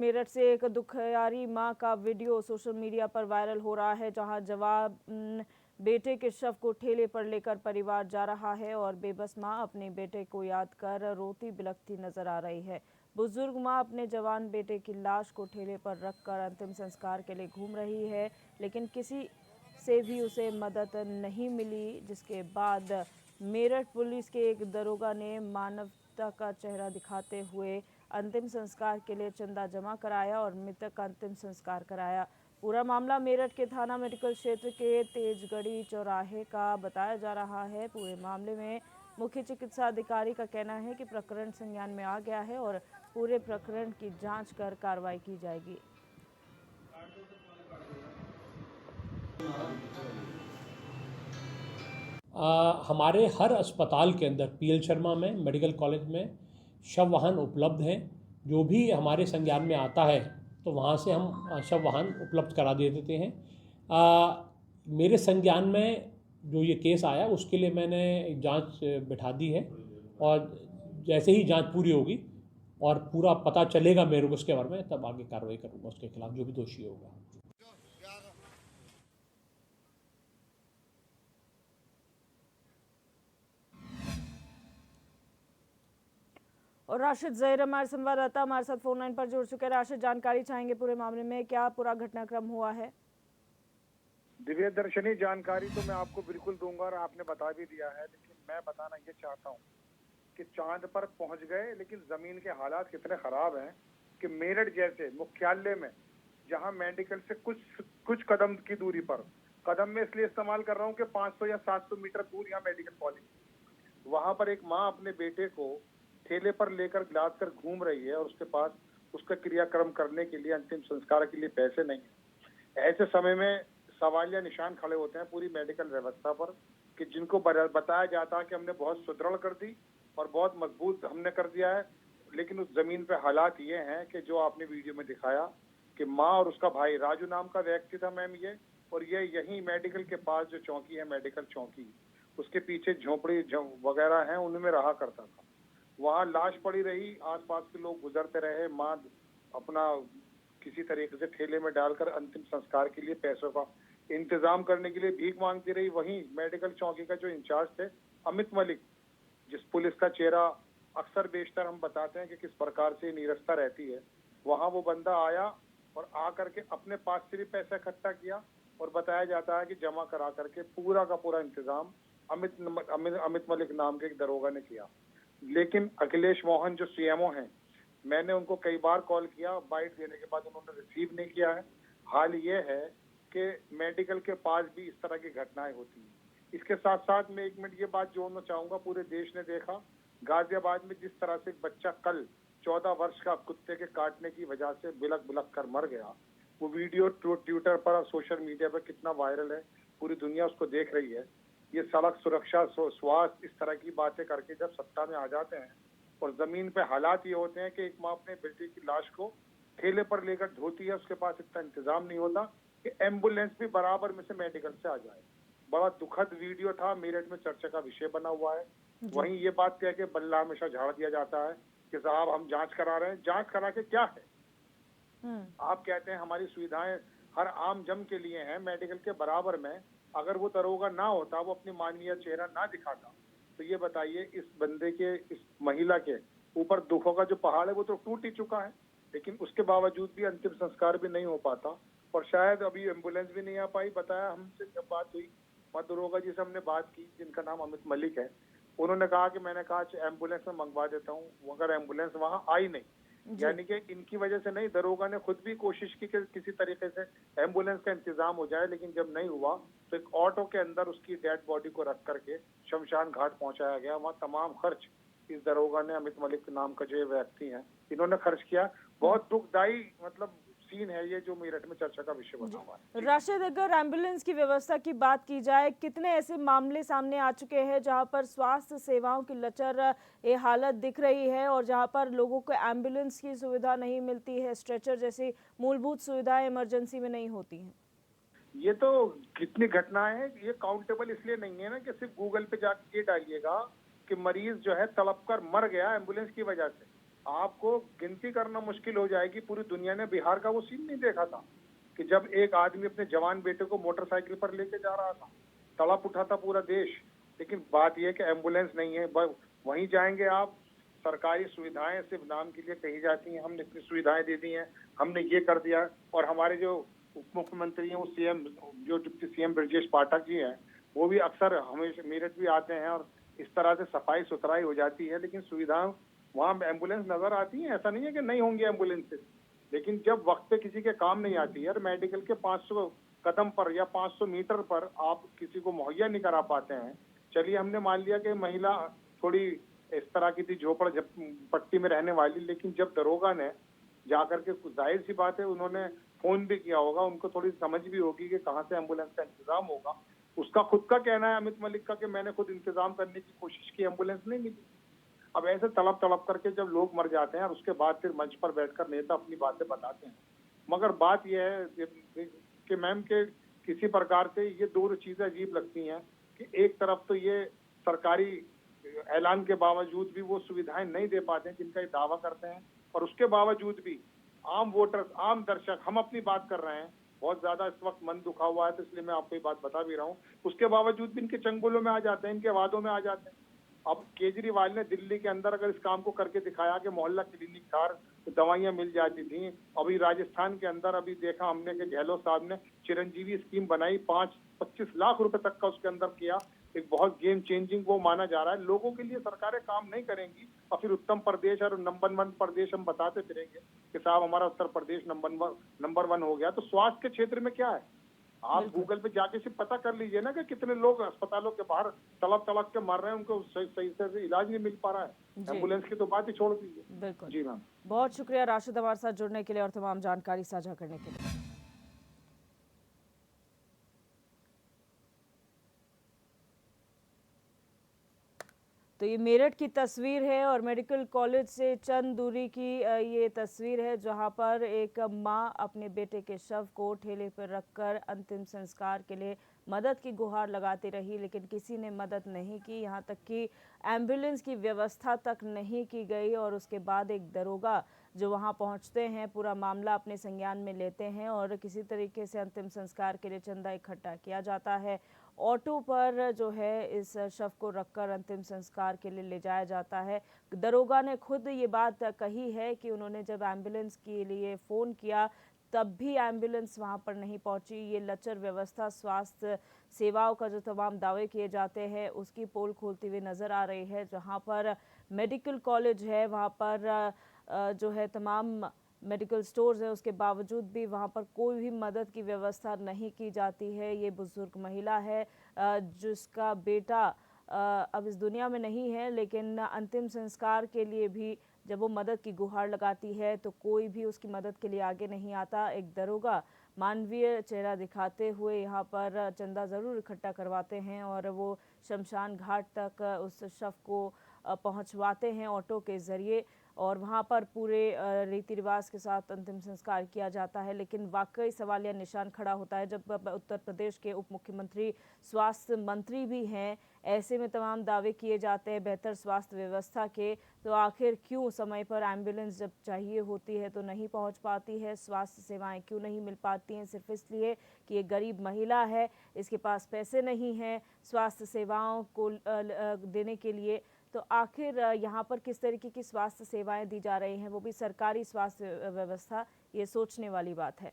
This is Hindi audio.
मेरठ से एक दुखियारी मां का वीडियो सोशल मीडिया पर वायरल हो रहा है, जहां जवान बेटे के शव को ठेले पर लेकर परिवार जा रहा है और बेबस मां अपने बेटे को याद कर रोती बिलखती नजर आ रही है। बुजुर्ग मां अपने जवान बेटे की लाश को ठेले पर रखकर अंतिम संस्कार के लिए घूम रही है, लेकिन किसी से भी उसे मदद नहीं मिली, जिसके बाद मेरठ पुलिस के एक दरोगा ने मानवता का चेहरा दिखाते हुए अंतिम संस्कार के लिए चंदा जमा कराया और मृतक का अंतिम संस्कार कराया। पूरा मामला मेरठ के थाना मेडिकल क्षेत्र के तेजगढ़ी चौराहे का बताया जा रहा है। पूरे मामले में मुख्य चिकित्सा अधिकारी का कहना है कि प्रकरण संज्ञान में आ गया है और पूरे प्रकरण की जांच कर कार्रवाई की जाएगी। हमारे हर अस्पताल के अंदर पीएल शर्मा में मेडिकल कॉलेज में शव वाहन उपलब्ध हैं। जो भी हमारे संज्ञान में आता है तो वहाँ से हम शव वाहन उपलब्ध करा दे देते हैं। मेरे संज्ञान में जो ये केस आया उसके लिए मैंने एक जांच बिठा दी है और जैसे ही जांच पूरी होगी और पूरा पता चलेगा मेरे को उसके बारे में, तब आगे कार्रवाई करूँगा उसके खिलाफ जो भी दोषी होगा। और राशिद जहीर हमारे संवाददाता हमारे साथ फोन लाइन पर जुड़ चुके हैं। राशिद, जानकारी चाहेंगे पूरे मामले में, क्या पूरा घटनाक्रम हुआ है? दिव्य दर्शनी जानकारी तो मैं आपको बिल्कुल दूंगा और आपने बता भी दिया है, लेकिन मैं बताना ये चाहता हूँ कि चांद पर पहुंच गए, लेकिन जमीन के हालात कितने खराब हैं कि मेरठ जैसे मुख्यालय में, जहां मेडिकल से कुछ कदम की दूरी पर, कदम में इसलिए इस्तेमाल कर रहा हूँ कि 500 या 700 मीटर दूर यहाँ मेडिकल कॉलेज, वहां पर एक माँ अपने बेटे को ठेले पर लेकर लाद कर घूम रही है और उसके पास उसका क्रियाक्रम करने के लिए, अंतिम संस्कार के लिए पैसे नहीं है। ऐसे समय में सवालिया निशान खड़े होते हैं पूरी मेडिकल व्यवस्था पर कि जिनको बताया जाता है कि हमने बहुत सुदृढ़ कर दी और बहुत मजबूत हमने कर दिया है, लेकिन उस जमीन पे हालात ये हैं कि जो आपने वीडियो में दिखाया कि माँ और उसका भाई राजू नाम का व्यक्ति था मैम ये, और ये यही मेडिकल के पास जो चौकी है, मेडिकल चौकी, उसके पीछे झोपड़ी वगैरह हैं, उनमें रहा करता था। वहाँ लाश पड़ी रही, आसपास के लोग गुजरते रहे, माँ अपना किसी तरीके से ठेले में डालकर अंतिम संस्कार के लिए पैसों का इंतजाम करने के लिए भीख मांगती रही। वहीं मेडिकल चौकी का जो इंचार्ज थे अमित मलिक, जिस पुलिस का चेहरा अक्सर बेशतर हम बताते हैं कि किस प्रकार से नीरसता रहती है, वहाँ वो बंदा आया और आकर के अपने पास से भी पैसा इकट्ठा किया और बताया जाता है कि जमा करा करके पूरा का पूरा इंतजाम अमित मलिक नाम के एक दरोगा ने किया। लेकिन अखिलेश मोहन जो सीएमओ हैं, मैंने उनको कई बार कॉल किया, बाइट देने के बाद उन्होंने रिसीव नहीं किया है। हाल ये है कि मेडिकल के पास भी इस तरह की घटनाएं होती हैं। इसके साथ साथ मैं 1 मिनट ये बात जोड़ना चाहूंगा, पूरे देश ने देखा गाजियाबाद में जिस तरह से एक बच्चा कल 14 वर्ष का कुत्ते के काटने की वजह से बिलख बिलख कर मर गया। वो वीडियो ट्विटर पर और सोशल मीडिया पर कितना वायरल है, पूरी दुनिया उसको देख रही है। ये सड़क सुरक्षा, स्वास्थ्य, इस तरह की बातें करके जब सत्ता में आ जाते हैं और जमीन पे हालात ये होते हैं कि एक माँ अपने बेटे की लाश को ठेले पर लेकर धोती है, उसके पास इतना इंतजाम नहीं होता कि एम्बुलेंस भी बराबर में से मेडिकल से आ जाए। बड़ा दुखद वीडियो था, मेरठ में चर्चा का विषय बना हुआ है। वहीं ये बात कह के बल्ला हमेशा झाड़ दिया जाता है कि साहब हम जांच करा रहे हैं। जांच करा के क्या है? आप कहते हैं हमारी सुविधाएं हर आम जन के लिए हैं, मेडिकल के बराबर में। अगर वो दरोगा ना होता, वो अपनी मानवीय चेहरा ना दिखाता, तो ये बताइए इस बंदे के, इस महिला के ऊपर दुखों का जो पहाड़ है वो तो टूट ही चुका है, लेकिन उसके बावजूद भी अंतिम संस्कार भी नहीं हो पाता और शायद अभी एम्बुलेंस भी नहीं आ पाई। बताया हमसे जब बात हुई, वहाँ दरोगा जी से हमने बात की जिनका नाम अमित मलिक है, उन्होंने कहा कि मैंने कहा एम्बुलेंस में मंगवा देता हूँ, मगर एम्बुलेंस वहाँ आई नहीं। यानी कि इनकी वजह से नहीं, दरोगा ने खुद भी कोशिश की कि किसी तरीके से एम्बुलेंस का इंतजाम हो जाए, लेकिन जब नहीं हुआ तो एक ऑटो के अंदर उसकी डेड बॉडी को रख करके शमशान घाट पहुंचाया गया। वहाँ तमाम खर्च इस दरोगा ने, अमित मलिक नाम का जो व्यक्ति है, इन्होंने खर्च किया। बहुत दुखदायी मतलब सीन है ये जो मेरठ में चर्चा का विषय बना हुआ है। राशिद, अगर एम्बुलेंस की व्यवस्था की बात की जाए, कितने ऐसे मामले सामने आ चुके हैं जहां पर स्वास्थ्य सेवाओं की लचर ये हालत दिख रही है और जहां पर लोगों को एम्बुलेंस की सुविधा नहीं मिलती है, स्ट्रेचर जैसी मूलभूत सुविधाएं इमरजेंसी में नहीं होती हैं? ये तो कितनी घटनाएं हैं, ये काउंटेबल इसलिए नहीं है ना कि सिर्फ गूगल पे जाके ये डालिएगा कि मरीज जो है तड़प कर मर गया एम्बुलेंस की वजह से। आपको गिनती करना मुश्किल हो जाएगी। पूरी दुनिया ने बिहार का वो सीन नहीं देखा था कि जब एक आदमी अपने जवान बेटे को मोटरसाइकिल पर लेके जा रहा था, तड़प उठा था पूरा देश। लेकिन बात यह है कि एम्बुलेंस नहीं है। वहीं जाएंगे आप, सरकारी सुविधाएं सिर्फ नाम के लिए कही जाती हैं, हमने इतनी सुविधाएं दे दी हैं, हमने ये कर दिया। और हमारे जो उप मुख्यमंत्री हैं, वो सीएम, जो डिप्टी सीएम ब्रजेश पाठक जी हैं, वो भी अक्सर हमेशा मेरठ भी आते हैं और इस तरह से सफाई सुथराई हो जाती है। लेकिन सुविधाएं वहाँ एम्बुलेंस नजर आती है, ऐसा नहीं है कि नहीं होंगी एम्बुलेंसेज, लेकिन जब वक्त पे किसी के काम नहीं आती है। मेडिकल के 500 कदम पर या 500 मीटर पर आप किसी को मुहैया नहीं करा पाते हैं। चलिए हमने मान लिया कि महिला थोड़ी इस तरह की थी, झोपड़ पट्टी में रहने वाली, लेकिन जब दरोगा ने जाकर के, जाहिर सी बात है उन्होंने फोन भी किया होगा, उनको थोड़ी समझ भी होगी कि कहाँ से एम्बुलेंस का इंतजाम होगा। उसका खुद का कहना है, अमित मलिक का, कि मैंने खुद इंतजाम करने की कोशिश की, एम्बुलेंस नहीं मिली। अब ऐसे तड़प तड़प करके जब लोग मर जाते हैं और उसके बाद फिर मंच पर बैठकर नेता अपनी बातें बताते हैं। मगर बात यह है कि मैम के किसी प्रकार से ये दो चीजें अजीब लगती हैं कि एक तरफ तो ये सरकारी ऐलान के बावजूद भी वो सुविधाएं नहीं दे पाते हैं जिनका ये दावा करते हैं, और उसके बावजूद भी आम वोटर, आम दर्शक, हम अपनी बात कर रहे हैं, बहुत ज्यादा इस वक्त मन दुखा हुआ है तो इसलिए मैं आपको ये बात बता भी रहा हूँ, उसके बावजूद भी इनके चंगुलों में आ जाते हैं, इनके वादों में आ जाते हैं। अब केजरीवाल ने दिल्ली के अंदर अगर इस काम को करके दिखाया कि मोहल्ला क्लिनिक था, तो दवाइयां मिल जाती थी। अभी राजस्थान के अंदर अभी देखा हमने कि गहलोत साहब ने चिरंजीवी स्कीम बनाई, 25 लाख रुपए तक का उसके अंदर किया। एक बहुत गेम चेंजिंग वो माना जा रहा है। लोगों के लिए सरकारें काम नहीं करेंगी और फिर उत्तम प्रदेश और नंबर 1 प्रदेश हम बताते फिरेंगे कि साहब हमारा उत्तर प्रदेश नंबर 1 हो गया। तो स्वास्थ्य के क्षेत्र में क्या है, आप गूगल पे जाके सिर्फ पता कर लीजिए ना कि कितने लोग अस्पतालों के बाहर तड़प तड़प के मर रहे हैं, उनको सही से इलाज नहीं मिल पा रहा है। एम्बुलेंस की तो बात ही छोड़ दीजिए। बिल्कुल जी मैम, बहुत शुक्रिया राशिद हमारे साथ जुड़ने के लिए और तमाम जानकारी साझा करने के लिए। तो ये मेरठ की तस्वीर है और मेडिकल कॉलेज से चंद दूरी की ये तस्वीर है जहां पर एक मां अपने बेटे के शव को ठेले पर रखकर अंतिम संस्कार के लिए मदद की गुहार लगाती रही, लेकिन किसी ने मदद नहीं की। यहां तक कि एम्बुलेंस की व्यवस्था तक नहीं की गई और उसके बाद एक दरोगा जो वहां पहुंचते हैं, पूरा मामला अपने संज्ञान में लेते हैं और किसी तरीके से अंतिम संस्कार के लिए चंदा इकट्ठा किया जाता है। ऑटो पर जो है इस शव को रखकर अंतिम संस्कार के लिए ले जाया जाता है। दरोगा ने खुद ये बात कही है कि उन्होंने जब एम्बुलेंस के लिए फ़ोन किया तब भी एम्बुलेंस वहां पर नहीं पहुंची। ये लचर व्यवस्था स्वास्थ्य सेवाओं का जो तमाम दावे किए जाते हैं उसकी पोल खोलती हुई नज़र आ रही है। जहां पर मेडिकल कॉलेज है वहां पर जो है तमाम मेडिकल स्टोर्स है, उसके बावजूद भी वहाँ पर कोई भी मदद की व्यवस्था नहीं की जाती है। ये बुजुर्ग महिला है जिसका बेटा अब इस दुनिया में नहीं है, लेकिन अंतिम संस्कार के लिए भी जब वो मदद की गुहार लगाती है तो कोई भी उसकी मदद के लिए आगे नहीं आता। एक दरोगा मानवीय चेहरा दिखाते हुए यहाँ पर चंदा ज़रूर इकट्ठा करवाते हैं और वो शमशान घाट तक उस शव को पहुँचवाते हैं ऑटो के ज़रिए और वहाँ पर पूरे रीति रिवाज के साथ अंतिम संस्कार किया जाता है। लेकिन वाकई सवालिया निशान खड़ा होता है जब उत्तर प्रदेश के उप मुख्यमंत्री स्वास्थ्य मंत्री भी हैं, ऐसे में तमाम दावे किए जाते हैं बेहतर स्वास्थ्य व्यवस्था के, तो आखिर क्यों समय पर एम्बुलेंस जब चाहिए होती है तो नहीं पहुंच पाती है, स्वास्थ्य सेवाएं क्यों नहीं मिल पाती हैं? सिर्फ इसलिए कि ये गरीब महिला है, इसके पास पैसे नहीं हैं स्वास्थ्य सेवाओं को देने के लिए। तो आखिर यहाँ पर किस तरीके की स्वास्थ्य सेवाएं दी जा रही हैं, वो भी सरकारी स्वास्थ्य व्यवस्था, ये सोचने वाली बात है।